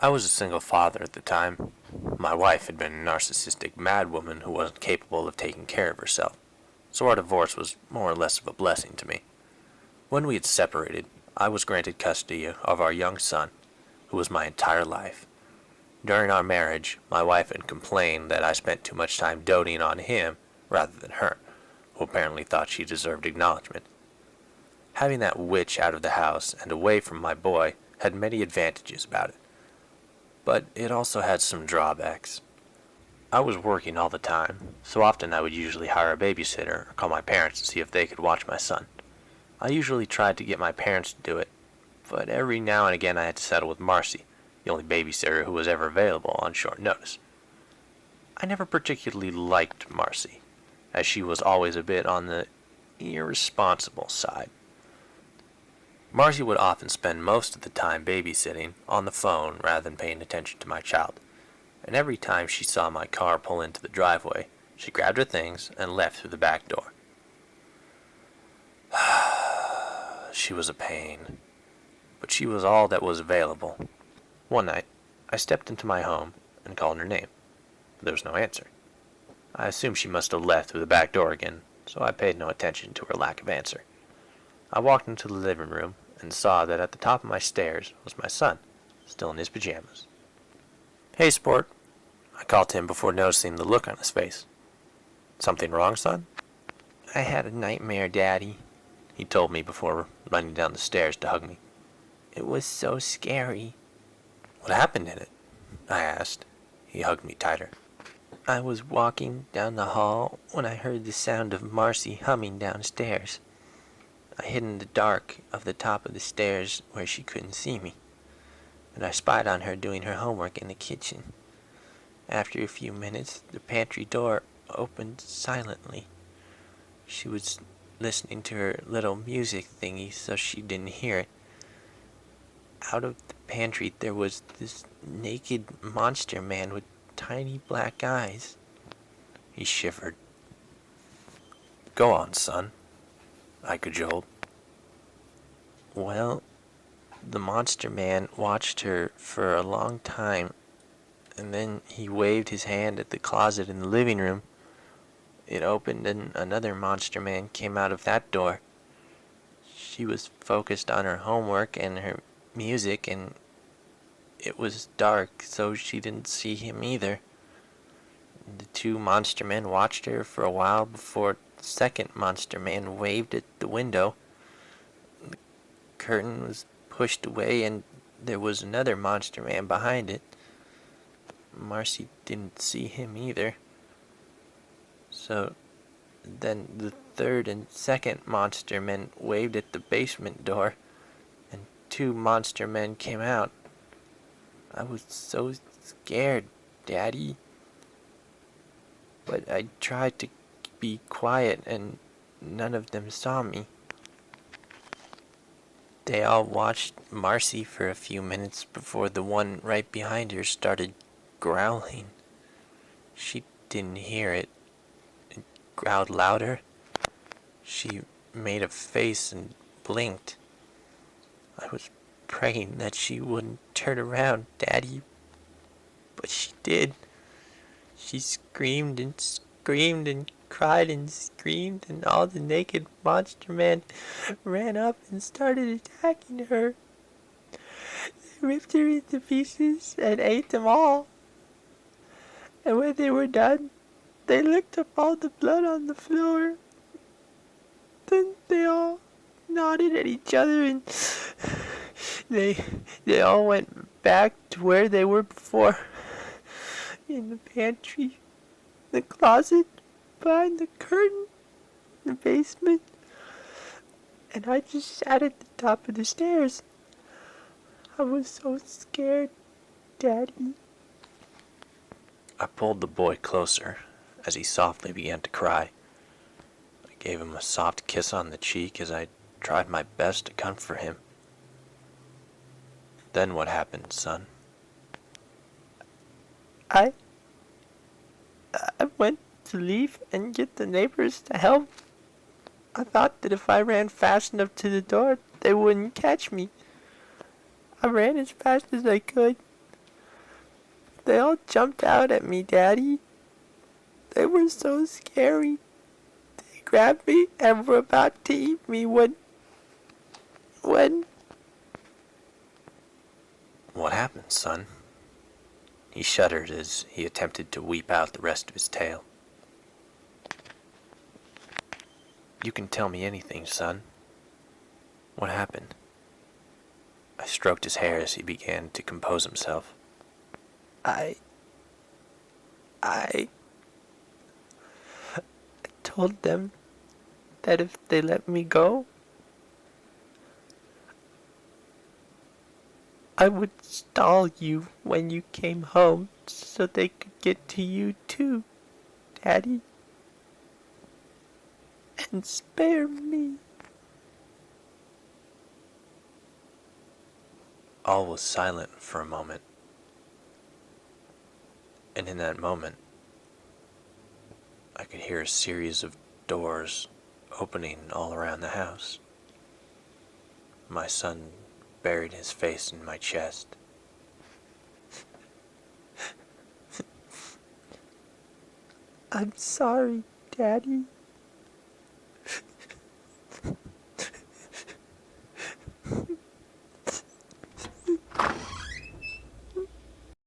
I was a single father at the time. My wife had been a narcissistic madwoman who wasn't capable of taking care of herself, so our divorce was more or less of a blessing to me. When we had separated, I was granted custody of our young son, who was my entire life. During our marriage, my wife had complained that I spent too much time doting on him rather than her, who apparently thought she deserved acknowledgement. Having that witch out of the house and away from my boy had many advantages about it, but it also had some drawbacks. I was working all the time, so often I would usually hire a babysitter or call my parents to see if they could watch my son. I usually tried to get my parents to do it, but every now and again I had to settle with Marcy, the only babysitter who was ever available on short notice. I never particularly liked Marcy, as she was always a bit on the irresponsible side. Marcy would often spend most of the time babysitting on the phone rather than paying attention to my child, and every time she saw my car pull into the driveway, she grabbed her things and left through the back door. She was a pain, but she was all that was available. One night, I stepped into my home and called her name. There was no answer. I assumed she must have left through the back door again, so I paid no attention to her lack of answer. I walked into the living room and saw that at the top of my stairs was my son, still in his pajamas. "Hey, sport," I called to him before noticing the look on his face. "Something wrong, son?" "I had a nightmare, Daddy," he told me before running down the stairs to hug me. "It was so scary." "What happened in it?" I asked. He hugged me tighter. "I was walking down the hall when I heard the sound of Marcy humming downstairs. I hid in the dark of the top of the stairs where she couldn't see me, and I spied on her doing her homework in the kitchen. After a few minutes, the pantry door opened silently. She was listening to her little music thingy, so she didn't hear it. Out of the pantry there was this naked monster man with tiny black eyes." He shivered. "Go on, son," I cajoled. "Well, the monster man watched her for a long time, and then he waved his hand at the closet in the living room. It opened and another monster man came out of that door. She was focused on her homework and her music, and it was dark, so she didn't see him either. The two monster men watched her for a while before the second monster man waved at the window. The curtain was pushed away, and there was another monster man behind it. Marcy didn't see him either. So then the third and second monster men waved at the basement door, and two monster men came out. I was so scared, Daddy. But I tried to be quiet, and none of them saw me. They all watched Marcy for a few minutes before the one right behind her started growling. She didn't hear it. It growled louder. She made a face and blinked. I was praying that she wouldn't turn around, Daddy, but she did. She screamed and screamed and cried and screamed, and all the naked monster men ran up and started attacking her. They ripped her into pieces and ate them all. And when they were done, they licked up all the blood on the floor. Then they all nodded at each other, and they all went back to where they were before. In the pantry, the closet, behind the curtain, the basement. And I just sat at the top of the stairs. I was so scared, Daddy." I pulled the boy closer as he softly began to cry. I gave him a soft kiss on the cheek as I tried my best to comfort him. "Then what happened, son?" I went to leave and get the neighbors to help. I thought that if I ran fast enough to the door, they wouldn't catch me. I ran as fast as I could, They all jumped out at me, Daddy. They were so scary. They grabbed me and were about to eat me when... What happened, son? He shuddered as he attempted to weep out the rest of his tale. You can tell me anything, son. What happened? I stroked his hair as he began to compose himself. I told them that if they let me go, I would stall you when you came home so they could get to you too, Daddy. And spare me. All was silent for a moment. And in that moment, I could hear a series of doors opening all around the house. My son buried his face in my chest. I'm sorry, Daddy.